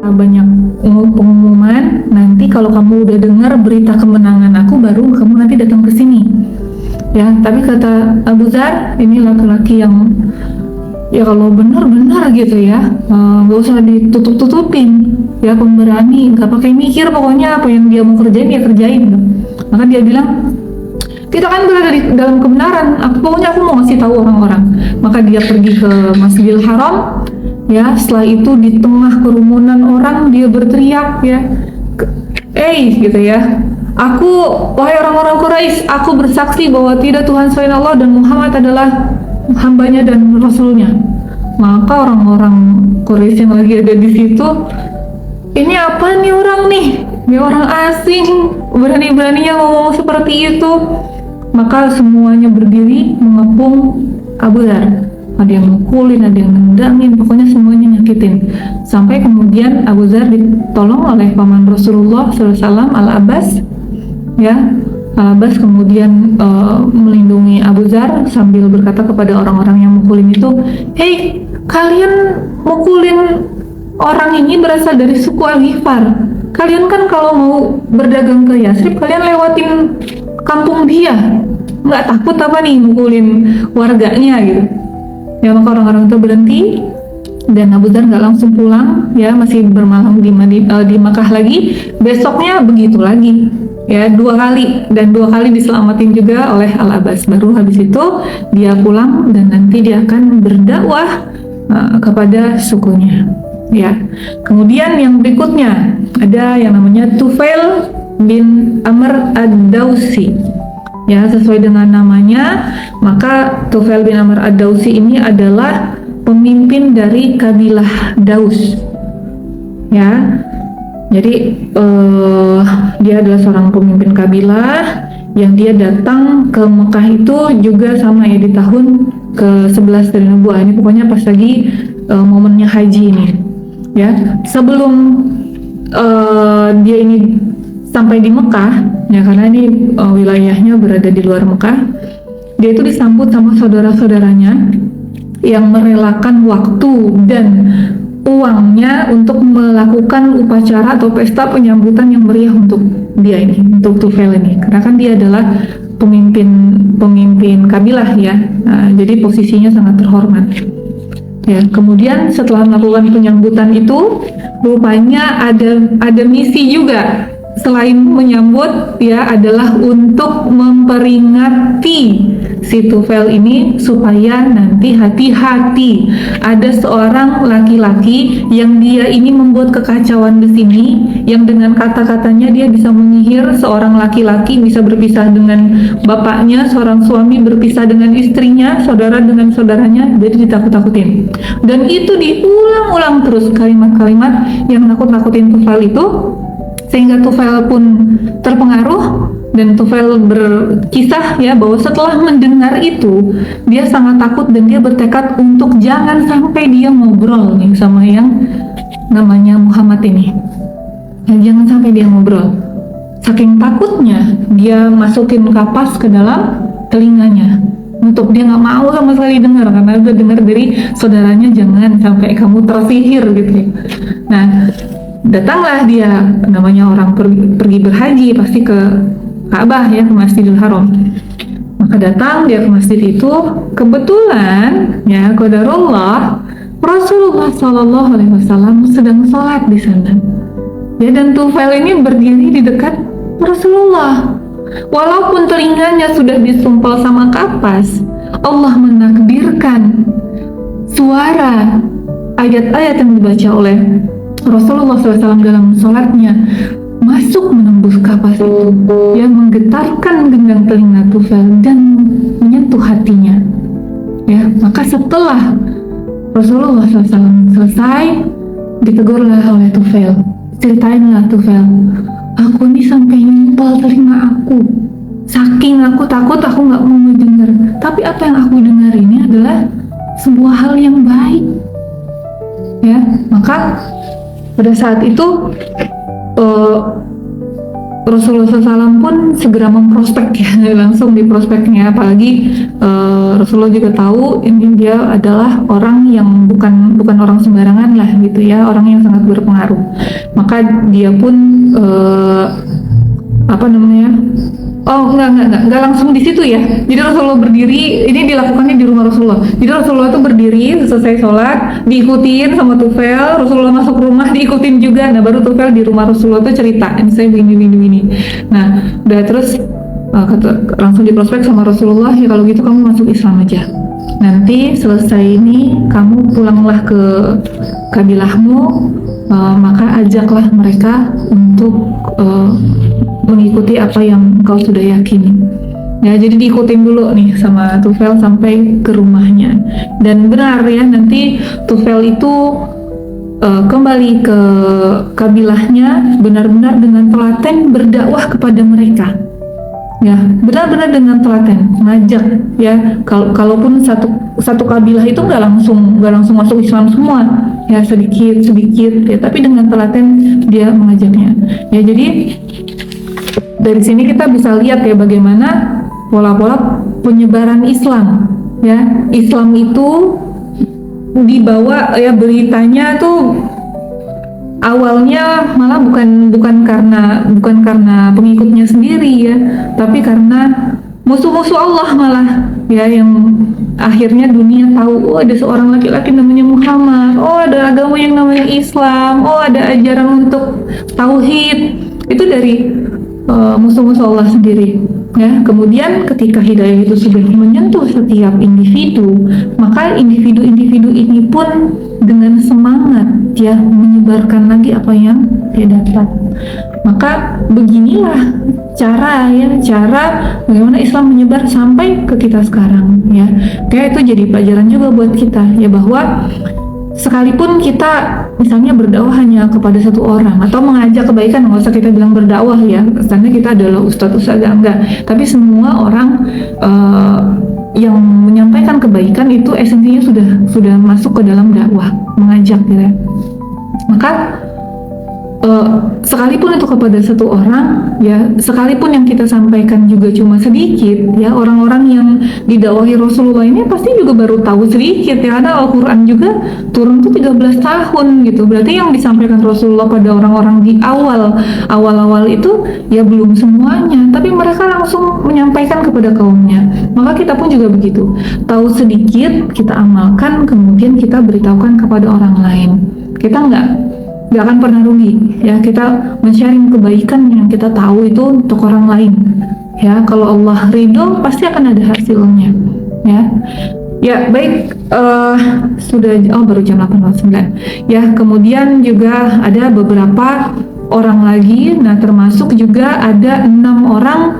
banyak pengumuman, nanti kalau kamu udah dengar berita kemenangan aku, baru kamu nanti datang ke sini. Ya, tapi kata Abu Dzar, ini laki-laki yang ya kalau benar-benar gitu ya, nggak usah ditutup-tutupin, ya pemberani, nggak pakai mikir, pokoknya apa yang dia mau kerjain dia kerjain. Maka dia bilang, kita kan berada di dalam kebenaran, pokoknya aku mau ngasih tahu orang-orang. Maka dia pergi ke Masjidil Haram, ya. Setelah itu di tengah kerumunan orang dia berteriak, ya, gitu ya, wahai orang-orang Quraisy, aku bersaksi bahwa tidak Tuhan selain Allah dan Muhammad adalah hambanya dan rasulnya. Maka orang-orang Quraisy yang lagi ada di situ, ini apa nih orang nih? Ini orang asing, berani-beraninya ngomong seperti itu. Maka semuanya berdiri mengepung Abu Dzar. Ada yang mukulin, ada yang nendangin, pokoknya semuanya nyakitin. Sampai kemudian Abu Dzar ditolong oleh paman Rasulullah SAW, Al-Abbas, ya. Al-Abbas kemudian melindungi Abu Dzar sambil berkata kepada orang-orang yang mukulin itu, "Hei, kalian mukulin orang ini berasal dari suku Al-Ghifar. Kalian kan kalau mau berdagang ke Yasrib, kalian lewatin kampung dia, nggak takut apa nih mukulin warganya gitu." Ya, maka orang-orang itu berhenti dan Abu Dzar nggak langsung pulang, ya, masih bermalam di Makkah lagi. Besoknya begitu lagi, ya, 2 kali, dan 2 kali diselamatin juga oleh Al-Abbas. Baru habis itu dia pulang dan nanti dia akan berdakwah kepada sukunya, ya. Kemudian yang berikutnya ada yang namanya Tufail bin Amr ad-Dausi. Ya, sesuai dengan namanya, maka Tufail bin Amr ad-Dausi ini adalah pemimpin dari kabilah Daus. Ya, jadi dia adalah seorang pemimpin kabilah yang dia datang ke Mekah itu juga sama ya, di tahun ke-11 dari nubuah. Ini pokoknya pas lagi momennya haji ini. Ya, sebelum dia ini sampai di Mekah, ya, karena ini wilayahnya berada di luar Mekah, dia itu disambut sama saudara-saudaranya yang merelakan waktu dan uangnya untuk melakukan upacara atau pesta penyambutan yang meriah untuk dia ini, untuk Tufail ini, karena kan dia adalah pemimpin kabilah, ya. Nah, jadi posisinya sangat terhormat. Ya, kemudian setelah melakukan penyambutan itu, rupanya ada misi juga. Selain menyambut, ya, adalah untuk memperingati si Tufail ini supaya nanti hati-hati. Ada seorang laki-laki yang dia ini membuat kekacauan di sini, yang dengan kata-katanya dia bisa menyihir seorang laki-laki bisa berpisah dengan bapaknya, seorang suami berpisah dengan istrinya, saudara dengan saudaranya, jadi ditakut-takutin. Dan itu diulang-ulang terus kalimat-kalimat yang nakut-nakutin Tufail itu, sehingga Tufail pun terpengaruh, dan Tufail berkisah, ya, bahwa setelah mendengar itu dia sangat takut dan dia bertekad untuk jangan sampai dia ngobrol nih sama yang namanya Muhammad ini, ya, jangan sampai dia ngobrol. Saking takutnya dia masukin kapas ke dalam telinganya untuk dia nggak mau sama sekali dengar, karena udah dengar dari saudaranya jangan sampai kamu tersihir gitu ya. Nah, datanglah dia, namanya orang pergi berhaji pasti ke Ka'bah, ya, ke Masjidil Haram. Maka datang dia ke masjid itu, kebetulan, ya, qadarullah, Rasulullah SAW sedang sholat di sana. Ya, dan Tufail ini berdiri di dekat Rasulullah. Walaupun telinganya sudah disumpal sama kapas, Allah menakdirkan suara ayat-ayat yang dibaca oleh Rasulullah SAW dalam sholatnya masuk menembus kapas itu, yang menggetarkan gendang telinga Tufail dan menyentuh hatinya. Ya, maka setelah Rasulullah SAW selesai, ditegurlah oleh Tufail, ceritainlah Tufail, aku ini sampai nyempal telinga aku, saking aku takut aku nggak mau mendengar. Tapi apa yang aku dengar ini adalah sebuah hal yang baik. Ya, maka pada saat itu Rasulullah SAW pun segera memprospek, ya, langsung di prospeknya, apalagi Rasulullah juga tahu ini dia adalah orang yang bukan orang sembarangan lah gitu ya, orang yang sangat berpengaruh. Maka dia pun enggak langsung di situ ya. Jadi Rasulullah berdiri, ini dilakukannya di rumah Rasulullah. Jadi Rasulullah tuh berdiri selesai sholat, diikutin sama Tufail. Rasulullah masuk rumah, diikutin juga. Nah baru Tufail di rumah Rasulullah tuh cerita, ini saya begini. Nah udah terus langsung diprospek sama Rasulullah, ya kalau gitu kamu masuk Islam aja. Nanti selesai ini kamu pulanglah ke kabilahmu, maka ajaklah mereka untuk mengikuti apa yang kau sudah yakini. Ya, jadi diikutin dulu nih sama Tufail sampai ke rumahnya. Dan benar ya, nanti Tufail itu kembali ke kabilahnya benar-benar dengan telaten berdakwah kepada mereka. Ya, benar-benar dengan telaten ngajak ya. Kalaupun satu kabilah itu nggak langsung masuk Islam semua, ya sedikit ya, tapi dengan telaten dia mengajaknya. Ya, jadi dari sini kita bisa lihat ya bagaimana pola-pola penyebaran Islam. Ya, Islam itu dibawa ya, beritanya tuh awalnya malah bukan karena pengikutnya sendiri ya, tapi karena musuh-musuh Allah malah ya, yang akhirnya dunia tahu, oh ada seorang laki-laki namanya Muhammad, oh ada agama yang namanya Islam, oh ada ajaran untuk tauhid. Itu dari musuh-musuh Allah sendiri ya. Kemudian ketika hidayah itu sudah menyentuh setiap individu, maka individu-individu ini pun dengan semangat ya menyebarkan lagi apa yang dia dapat. Maka beginilah cara bagaimana Islam menyebar sampai ke kita sekarang ya. Kayak itu jadi pelajaran juga buat kita ya, bahwa sekalipun kita misalnya berdakwah hanya kepada satu orang atau mengajak kebaikan, nggak usah kita bilang berdakwah ya, karena kita adalah ustadz enggak, tapi semua orang yang menyampaikan kebaikan itu esensinya sudah masuk ke dalam dakwah, mengajak gitu ya. Maka sekalipun itu kepada satu orang ya, sekalipun yang kita sampaikan juga cuma sedikit ya, orang-orang yang didakwahi Rasulullah ini pasti juga baru tahu sedikit ya, karena Al-Quran juga turun tuh 13 tahun gitu. Berarti yang disampaikan Rasulullah pada orang-orang di awal-awal itu ya belum semuanya, tapi mereka langsung menyampaikan kepada kaumnya. Maka kita pun juga begitu, tahu sedikit kita amalkan, kemudian kita beritahukan kepada orang lain. Kita nggak akan pernah rugi ya, kita men-sharing kebaikan yang kita tahu itu untuk orang lain ya. Kalau Allah ridho pasti akan ada hasilnya ya. Baik, baru jam 8.09 ya. Kemudian juga ada beberapa orang lagi, nah termasuk juga ada 6 orang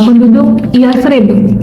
penduduk Yathrib.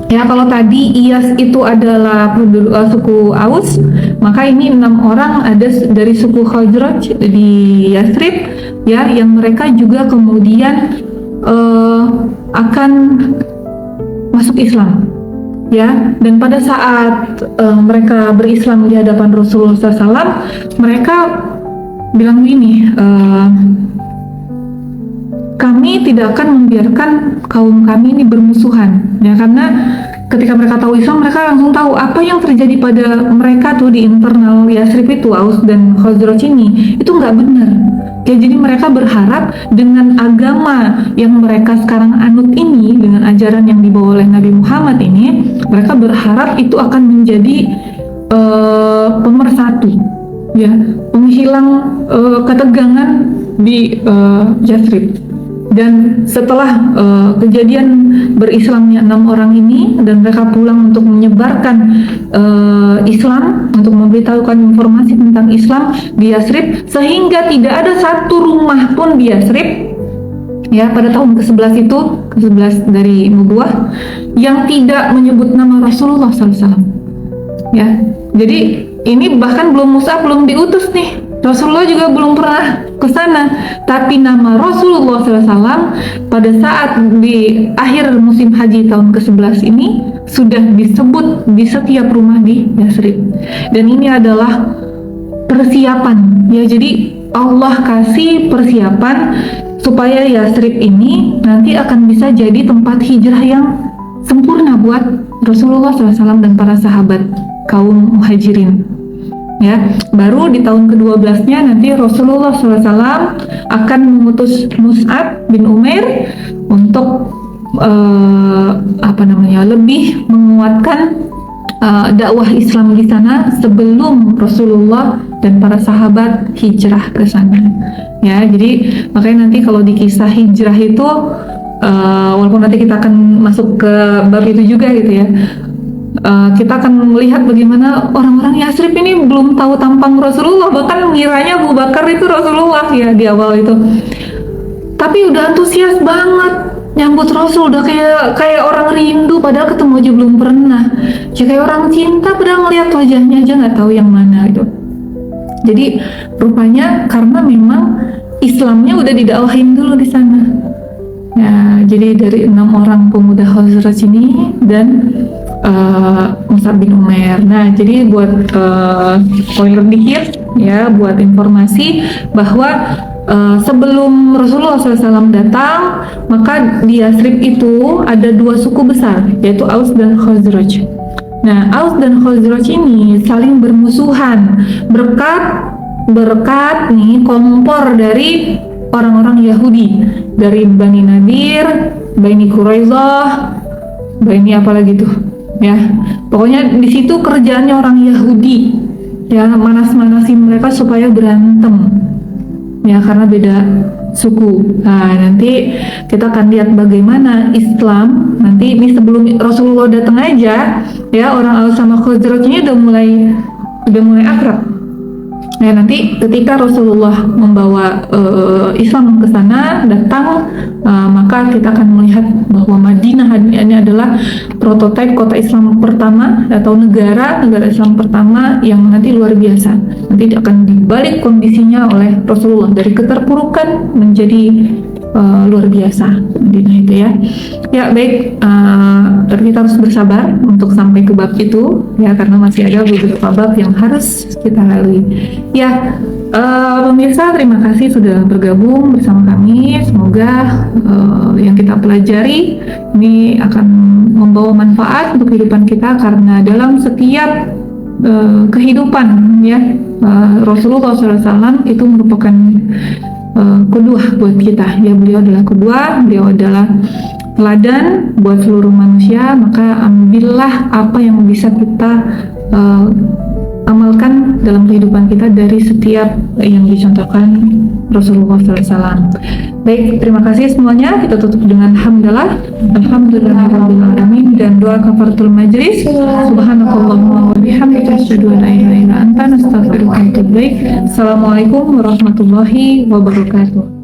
Ya, kalau tadi Iyas itu adalah penduduk suku Aus, maka ini 6 orang ada dari suku Khazraj di Yathrib ya, yang mereka juga kemudian akan masuk Islam ya. Dan pada saat mereka berislam di hadapan Rasulullah SAW, mereka bilang begini, kami tidak akan membiarkan kaum kami ini bermusuhan ya, karena ketika mereka tahu Islam, mereka langsung tahu apa yang terjadi pada mereka tuh di internal Yathrib itu, Aus dan Khazraj ini, itu nggak benar ya. Jadi mereka berharap dengan agama yang mereka sekarang anut ini, dengan ajaran yang dibawa oleh Nabi Muhammad ini, mereka berharap itu akan menjadi pemersatu ya, penghilang ketegangan di Yathrib. Dan setelah kejadian berislamnya 6 orang ini, dan mereka pulang untuk menyebarkan Islam, untuk memberitahukan informasi tentang Islam di Yathrib, sehingga tidak ada satu rumah pun di Yathrib ya pada tahun ke-11 itu, ke-11 dari Nubuah, yang tidak menyebut nama Rasulullah SAW ya. Jadi ini bahkan Mus'ab belum diutus nih, Rasulullah juga belum pernah ke sana, tapi nama Rasulullah SAW pada saat di akhir musim haji tahun ke-11 ini sudah disebut di setiap rumah di Yathrib. Dan ini adalah persiapan ya, jadi Allah kasih persiapan supaya Yathrib ini nanti akan bisa jadi tempat hijrah yang sempurna buat Rasulullah SAW dan para sahabat kaum muhajirin. Ya, baru di tahun ke-12-nya nanti Rasulullah SAW akan mengutus Mus'ab bin Umair untuk lebih menguatkan dakwah Islam di sana sebelum Rasulullah dan para sahabat hijrah ke sana. Ya, jadi makanya nanti kalau di kisah hijrah itu walaupun nanti kita akan masuk ke bab itu juga gitu ya, kita akan melihat bagaimana orang-orang Yasrib ini belum tahu tampang Rasulullah, bahkan mengiranya Abu Bakar itu Rasulullah ya di awal itu, tapi udah antusias banget nyambut Rasul, udah kayak orang rindu padahal ketemu aja belum pernah, ya kayak orang cinta padahal ngeliat wajahnya aja nggak tahu yang mana gitu. Jadi rupanya karena memang Islamnya udah didakwahin dulu di sana. Ya, jadi dari 6 orang pemuda Khazraj ini dan Mus'ab bin Umair. Nah, jadi buat pointer dikit ya, buat informasi bahwa sebelum Rasulullah SAW datang, maka di Yasrib itu ada 2 suku besar, yaitu Aus dan Khazraj. Nah, Aus dan Khazraj ini saling bermusuhan berkat nih kompor dari orang-orang Yahudi, dari Bani Nadir, Bani Quraidah, Bani apalagi tuh ya. Pokoknya di situ kerjaannya orang Yahudi ya, manas-manasin mereka supaya berantem ya karena beda suku. Nah, nanti kita akan lihat bagaimana Islam nanti ini sebelum Rasulullah datang aja ya, orang Aus sama Khazraj ini udah mulai akrab. Nah, nanti ketika Rasulullah membawa Islam ke sana datang, maka kita akan melihat bahwa Madinah ini adalah prototipe kota Islam pertama atau negara Islam pertama yang nanti luar biasa. Nanti akan dibalik kondisinya oleh Rasulullah dari keterpurukan menjadi luar biasa Madinah itu ya. Ya baik, tapi kita harus bersabar untuk sampai ke bab itu ya, karena masih ada beberapa bab yang harus kita lalui. Ya, pemirsa, terima kasih sudah bergabung bersama kami. Semoga yang kita pelajari ini akan membawa manfaat untuk kehidupan kita, karena dalam setiap kehidupan ya, Rasulullah SAW itu merupakan kedua buat kita ya. Beliau adalah kedua, beliau adalah teladan buat seluruh manusia. Maka ambillah apa yang bisa kita amalkan dalam kehidupan kita dari setiap yang dicontohkan Rasulullah SAW. Baik, terima kasih semuanya. Kita tutup dengan hamdalah, alhamdulillahirabbil alamin, dan doa kafaratul majlis. Subhanakallahumma wa bihamdika asyhadu an la ilaha illa anta, astaghfiruka wa atubu ilaik. Assalamualaikum warahmatullahi wabarakatuh.